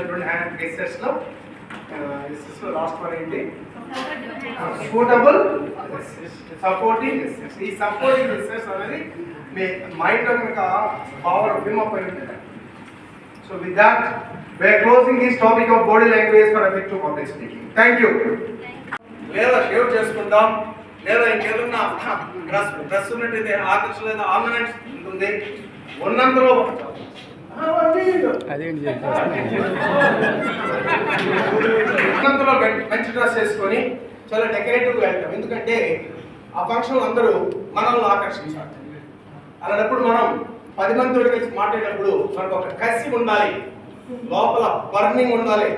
వచ్చినటువంటి hand గెస్టర్స్లో last one ఏంటి suitable supporting gestures. ఈ సపోర్టింగ్ గెస్టర్స్ అనేది మీ మైండ్లో కనుక పవర్ ఫిమ్ అప్ అయి ఉంటుంది. So with that we are closing this topic of body language for effective public speaking. Thank you. లేదా షేవ్ చేసుకుంటాం, లేదా ఇంకేదన్నా డ్రెస్ ఉన్నట్టయితే ఆకర్షణ లేదా ఆర్నమెంట్స్ ఉంటుంది ఉన్నంతలో ఉన్నంతలో మంచి డ్రెస్ వేసుకొని చాలా డెకరేటివ్గా వెళ్తాం. ఎందుకంటే ఆ ఫంక్షన్ అందరూ మనల్ని ఆకర్షించాలి. అలాంటప్పుడు మనం 10 మందితో కలిసి మాట్లాడేటప్పుడు మనకు ఒక కసి ఉండాలి, లోపల బర్నింగ్ ఉండాలి.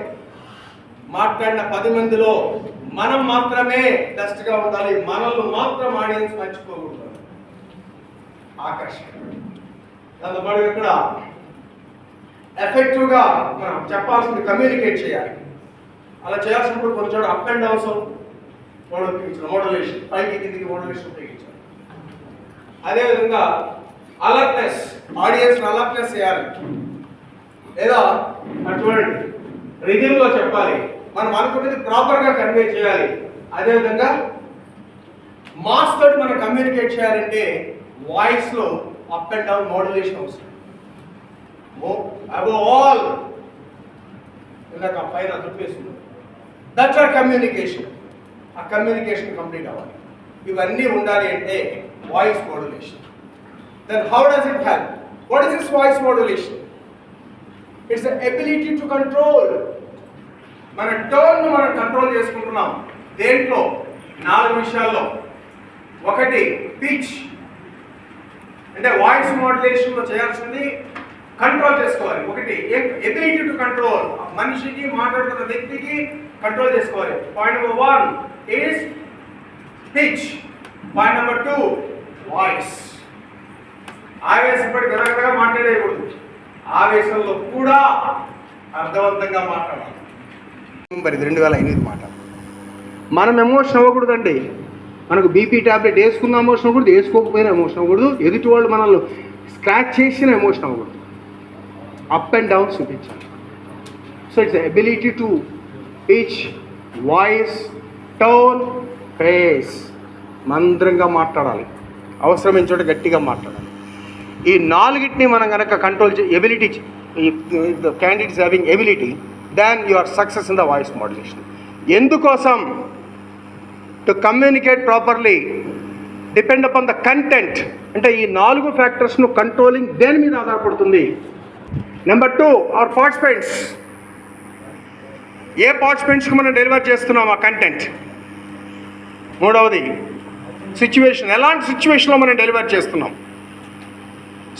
మాట్లాడిన 10 మందిలో మనం మాత్రమే బెస్ట్ గా ఉండాలి, మనల్ని మాత్రం ఆడియన్స్ మర్చిపోకూడదు. ఆకర్షణ దాంతోపాటు ఇక్కడ ఎఫెక్టివ్ గా మనం చెప్పాల్సింది కమ్యూనికేట్ చేయాలి. అలా చేయాల్సినప్పుడు కొంచెం అప్ అండ్ డౌన్స్ ఉపయోగించాలి. మోడలేషన్ పైకి కిందికి మోడలేషన్ ఉపయోగించాలి. అదేవిధంగా అలర్ట్నెస్, ఆడియన్స్ అలర్ట్నెస్ చేయాలి. లేదా చూడండి రిథింలో చెప్పాలి, మనం అనుకున్నది ప్రాపర్గా కన్వే చేయాలి. అదేవిధంగా మాస్ తోటి మనం కమ్యూనికేట్ చేయాలంటే వాయిస్లో అప్ అండ్ డౌన్ మోడ్యులేషన్ అవసరం. అబోవ్ ఆల్ ఇందాక పైన దుప్పేస్తుంది, దట్స్ అవర్ కమ్యూనికేషన్. ఆ కమ్యూనికేషన్ కంప్లీట్ అవ్వాలి. ఇవన్నీ ఉండాలి అంటే voice modulation. Then how does it help? What is this voice modulation? It's the ability to control. మన టోన్ను మనం కంట్రోల్ చేసుకుంటున్నాం. దేంట్లో? 4 విషయాల్లో. ఒకటి పిచ్, అంటే వాయిస్ మోడ్యులేషన్లో చేయాల్సింది కంట్రోల్ చేసుకోవాలి. ఒకటి ఎబిలిటీ టు కంట్రోల్, మనిషికి మాట్లాడుతున్న వ్యక్తికి కంట్రోల్ చేసుకోవాలి. Point number 1 is pitch. Point number 2 voice. ఆవేశపడి గలగలగా మాట్లాడేయకూడదు, ఆవేశంలో కూడా అర్థవంతంగా మాట్లాడాలి. 2008 మాట. మనం ఎమోషన్ అవ్వకూడదండి. మనకు బీపీ ట్యాబ్లెట్ వేసుకున్న ఎమోషన్ అవ్వకూడదు, వేసుకోకపోయినా ఎమోషన్ అవ్వకూడదు, ఎదుటి వాళ్ళు మనల్ని స్క్రాచ్ చేసిన ఎమోషన్ అవ్వకూడదు. అప్ అండ్ డౌన్ చూపించాలి. So it's ability to pitch, voice, tone, face. మంద్రంగా మాట్లాడాలి, అవసరమైన చోట గట్టిగా మాట్లాడాలి. ఈ 4టిని మనం కనుక control ability, the candidates having ability, then you are success in the voice modulation. ఎందుకోసం? To communicate properly, depend upon the content. అంటే ఈ 4 ఫ్యాక్టర్స్ను కంట్రోలింగ్ దేని మీద ఆధారపడుతుంది? Number 2 are participants. ఏ పార్టిసిపెంట్స్కి మనం డెలివర్ చేస్తున్నాం ఆ కంటెంట్. 3వది సిచ్యువేషన్, ఎలాంటి సిచ్యువేషన్లో మనం డెలివర్ చేస్తున్నాం.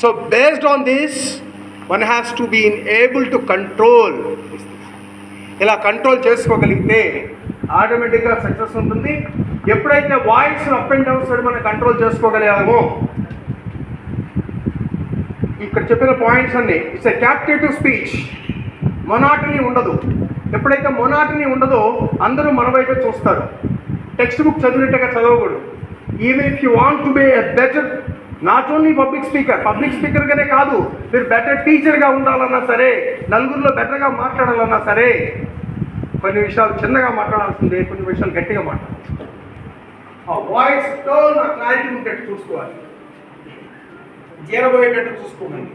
So based on this, one has to be able to control. ఇలా కంట్రోల్ చేసుకోగలిగితే ఆటోమేటిక్గా సక్సెస్ ఉంటుంది. ఎప్పుడైతే వాయిస్ అప్ అండ్ డౌన్స్ మనం కంట్రోల్ చేసుకోగలిగామో, ఇక్కడ చెప్పిన పాయింట్స్ అన్ని, ఇట్స్ ఎ క్యాప్టివేటివ్ స్పీచ్. మొనాటనీ ఉండదు. ఎప్పుడైతే మొనాటనీ ఉండదో అందరూ మన వైపే చూస్తారు. టెక్స్ట్ బుక్ చదివినట్టుగా చదవకూడదు. Even if you want to be a better, not only public స్పీకర్గానే కాదు, మీరు బెటర్ టీచర్గా ఉండాలన్నా సరే, నలుగురిలో బెటర్గా మాట్లాడాలన్నా సరే, కొన్ని విషయాలు చిన్నగా మాట్లాడాల్సిందే, కొన్ని విషయాలు గట్టిగా మాట్లాడాల్సిందే. ఆ వాయిస్ టోన్ క్లారిటీ ఉండేట్టు చూసుకోవాలి, జీరబోయేటట్టు చూసుకోకండి.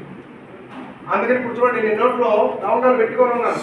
అందుకని ఇప్పుడు చూడండి, నేను నోట్లో రౌండర్ పెట్టుకొని ఉన్నాను.